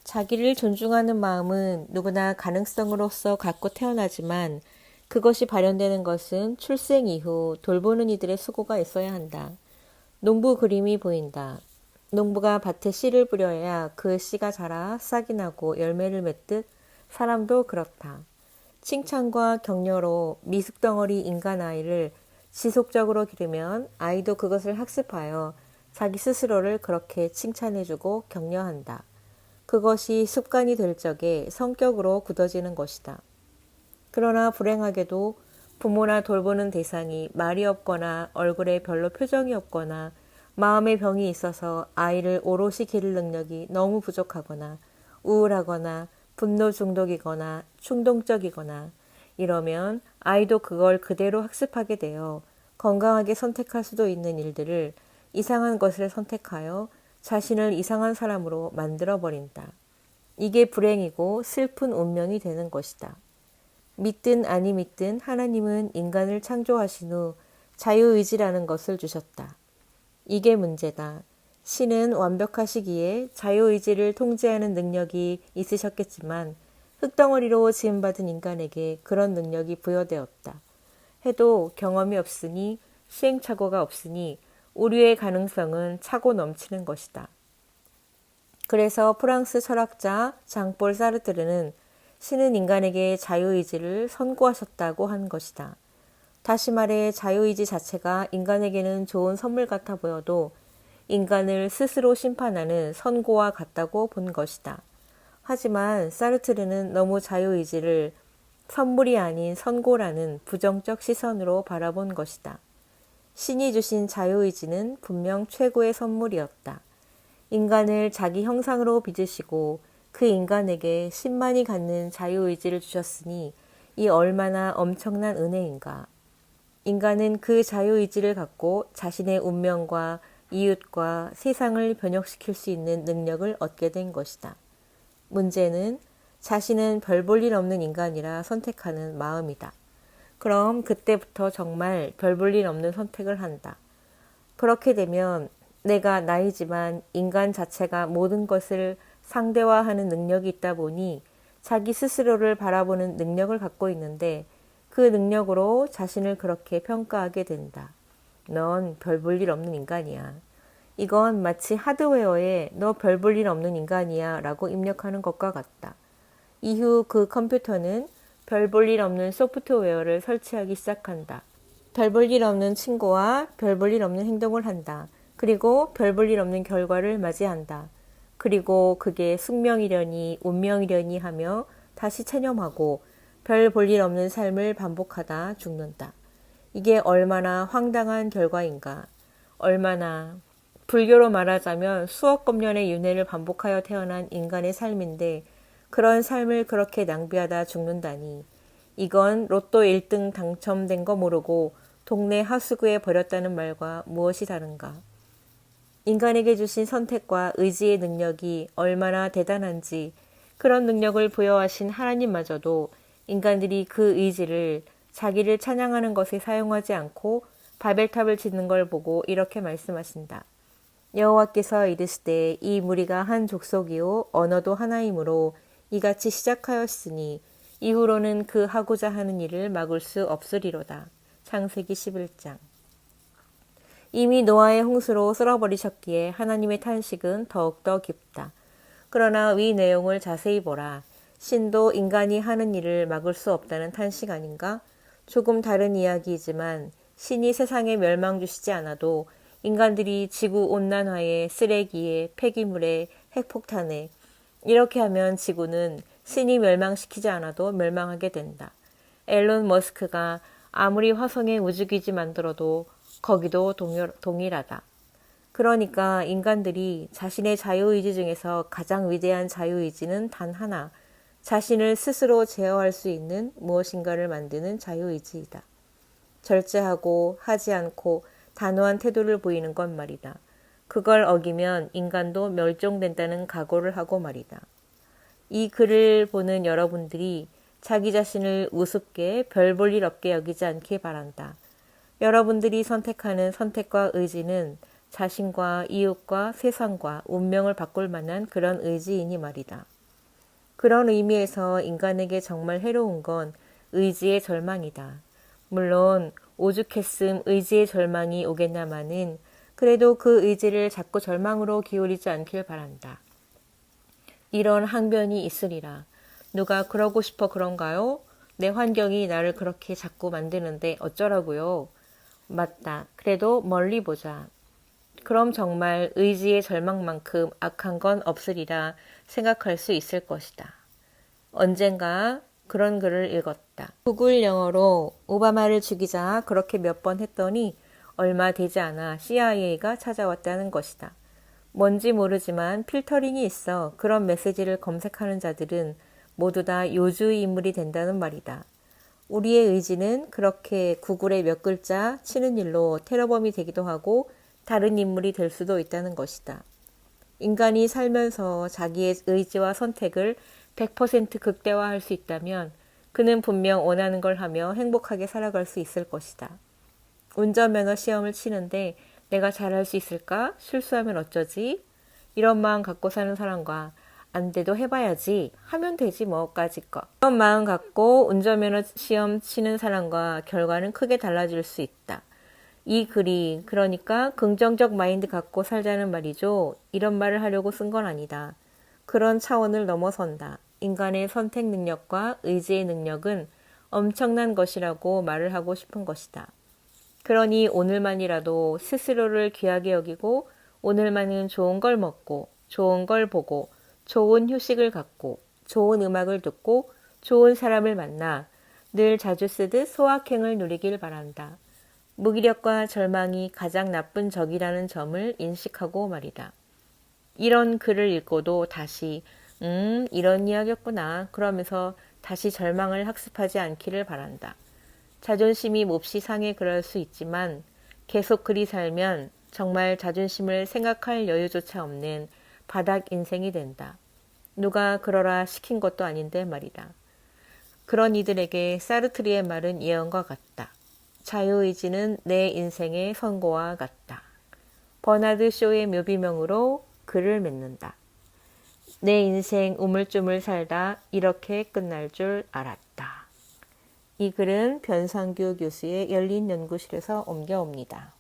자기를 존중하는 마음은 누구나 가능성으로서 갖고 태어나지만 그것이 발현되는 것은 출생 이후 돌보는 이들의 수고가 있어야 한다. 농부 그림이 보인다. 농부가 밭에 씨를 뿌려야 그 씨가 자라 싹이 나고 열매를 맺듯 사람도 그렇다. 칭찬과 격려로 미숙덩어리 인간 아이를 지속적으로 기르면 아이도 그것을 학습하여 자기 스스로를 그렇게 칭찬해주고 격려한다. 그것이 습관이 될 적에 성격으로 굳어지는 것이다. 그러나 불행하게도 부모나 돌보는 대상이 말이 없거나 얼굴에 별로 표정이 없거나 마음의 병이 있어서 아이를 오롯이 기를 능력이 너무 부족하거나 우울하거나 분노 중독이거나 충동적이거나 이러면 아이도 그걸 그대로 학습하게 되어 건강하게 선택할 수도 있는 일들을 이상한 것을 선택하여 자신을 이상한 사람으로 만들어버린다. 이게 불행이고 슬픈 운명이 되는 것이다. 믿든 아니 믿든 하나님은 인간을 창조하신 후 자유의지라는 것을 주셨다. 이게 문제다. 신은 완벽하시기에 자유의지를 통제하는 능력이 있으셨겠지만 흙덩어리로 지음받은 인간에게 그런 능력이 부여되었다. 해도 경험이 없으니 시행착오가 없으니 오류의 가능성은 차고 넘치는 것이다. 그래서 프랑스 철학자 장볼 사르트르는 신은 인간에게 자유의지를 선고하셨다고 한 것이다. 다시 말해 자유의지 자체가 인간에게는 좋은 선물 같아 보여도 인간을 스스로 심판하는 선고와 같다고 본 것이다. 하지만 사르트르는 너무 자유의지를 선물이 아닌 선고라는 부정적 시선으로 바라본 것이다. 신이 주신 자유의지는 분명 최고의 선물이었다. 인간을 자기 형상으로 빚으시고 그 인간에게 신만이 갖는 자유의지를 주셨으니 이 얼마나 엄청난 은혜인가. 인간은 그 자유의지를 갖고 자신의 운명과 이웃과 세상을 변혁시킬 수 있는 능력을 얻게 된 것이다. 문제는 자신은 별 볼 일 없는 인간이라 선택하는 마음이다. 그럼 그때부터 정말 별 볼 일 없는 선택을 한다. 그렇게 되면 내가 나이지만 인간 자체가 모든 것을 상대화하는 능력이 있다 보니 자기 스스로를 바라보는 능력을 갖고 있는데 그 능력으로 자신을 그렇게 평가하게 된다. 넌 별 볼 일 없는 인간이야. 이건 마치 하드웨어에 너 별 볼 일 없는 인간이야 라고 입력하는 것과 같다. 이후 그 컴퓨터는 별 볼 일 없는 소프트웨어를 설치하기 시작한다. 별 볼 일 없는 친구와 별 볼 일 없는 행동을 한다. 그리고 별 볼 일 없는 결과를 맞이한다. 그리고 그게 숙명이려니 운명이려니 하며 다시 체념하고 별 볼 일 없는 삶을 반복하다 죽는다. 이게 얼마나 황당한 결과인가. 얼마나 불교로 말하자면 수억 검년의 윤회를 반복하여 태어난 인간의 삶인데 그런 삶을 그렇게 낭비하다 죽는다니. 이건 로또 1등 당첨된 거 모르고 동네 하수구에 버렸다는 말과 무엇이 다른가. 인간에게 주신 선택과 의지의 능력이 얼마나 대단한지 그런 능력을 부여하신 하나님마저도 인간들이 그 의지를 자기를 찬양하는 것에 사용하지 않고 바벨탑을 짓는 걸 보고 이렇게 말씀하신다. 여호와께서 이르시되 이 무리가 한 족속이요 언어도 하나이므로 이같이 시작하였으니 이후로는 그 하고자 하는 일을 막을 수 없으리로다. 창세기 11장. 이미 노아의 홍수로 쓸어버리셨기에 하나님의 탄식은 더욱더 깊다. 그러나 위 내용을 자세히 보라. 신도 인간이 하는 일을 막을 수 없다는 탄식 아닌가? 조금 다른 이야기이지만 신이 세상에 멸망 주시지 않아도 인간들이 지구 온난화에 쓰레기에 폐기물에 핵폭탄에 이렇게 하면 지구는 신이 멸망시키지 않아도 멸망하게 된다. 앨런 머스크가 아무리 화성에 우주기지 만들어도 거기도 동일하다. 그러니까 인간들이 자신의 자유의지 중에서 가장 위대한 자유의지는 단 하나, 자신을 스스로 제어할 수 있는 무엇인가를 만드는 자유의지이다. 절제하고 하지 않고 단호한 태도를 보이는 건 말이다. 그걸 어기면 인간도 멸종된다는 각오를 하고 말이다. 이 글을 보는 여러분들이 자기 자신을 우습게 별 볼 일 없게 여기지 않길 바란다. 여러분들이 선택하는 선택과 의지는 자신과 이웃과 세상과 운명을 바꿀 만한 그런 의지이니 말이다. 그런 의미에서 인간에게 정말 해로운 건 의지의 절망이다. 물론 오죽했음 의지의 절망이 오겠나마는 그래도 그 의지를 자꾸 절망으로 기울이지 않길 바란다. 이런 항변이 있으리라. 누가 그러고 싶어 그런가요? 내 환경이 나를 그렇게 자꾸 만드는데 어쩌라고요? 맞다. 그래도 멀리 보자. 그럼 정말 의지의 절망만큼 악한 건 없으리라 생각할 수 있을 것이다. 언젠가 그런 글을 읽었다. 구글 영어로 오바마를 죽이자 그렇게 몇 번 했더니 얼마 되지 않아 CIA가 찾아왔다는 것이다. 뭔지 모르지만 필터링이 있어 그런 메시지를 검색하는 자들은 모두 다 요주의 인물이 된다는 말이다. 우리의 의지는 그렇게 구글에 몇 글자 치는 일로 테러범이 되기도 하고 다른 인물이 될 수도 있다는 것이다. 인간이 살면서 자기의 의지와 선택을 100% 극대화할 수 있다면 그는 분명 원하는 걸 하며 행복하게 살아갈 수 있을 것이다. 운전면허 시험을 치는데 내가 잘할 수 있을까? 실수하면 어쩌지? 이런 마음 갖고 사는 사람과 안 돼도 해봐야지 하면 되지 뭐까지 거. 이런 마음 갖고 운전면허 시험 치는 사람과 결과는 크게 달라질 수 있다. 이 글이 그러니까 긍정적 마인드 갖고 살자는 말이죠. 이런 말을 하려고 쓴 건 아니다. 그런 차원을 넘어선다. 인간의 선택 능력과 의지의 능력은 엄청난 것이라고 말을 하고 싶은 것이다. 그러니 오늘만이라도 스스로를 귀하게 여기고 오늘만은 좋은 걸 먹고 좋은 걸 보고 좋은 휴식을 갖고 좋은 음악을 듣고 좋은 사람을 만나 늘 자주 쓰듯 소확행을 누리길 바란다. 무기력과 절망이 가장 나쁜 적이라는 점을 인식하고 말이다. 이런 글을 읽고도 다시 이런 이야기였구나 그러면서 다시 절망을 학습하지 않기를 바란다. 자존심이 몹시 상해 그럴 수 있지만 계속 그리 살면 정말 자존심을 생각할 여유조차 없는 바닥 인생이 된다. 누가 그러라 시킨 것도 아닌데 말이다. 그런 이들에게 사르트르의 말은 예언과 같다. 자유의지는 내 인생의 선고와 같다. 버나드 쇼의 묘비명으로 글을 맺는다. 내 인생 우물쭈물 살다 이렇게 끝날 줄 알았다. 이 글은 변상규 교수의 열린 연구실에서 옮겨옵니다.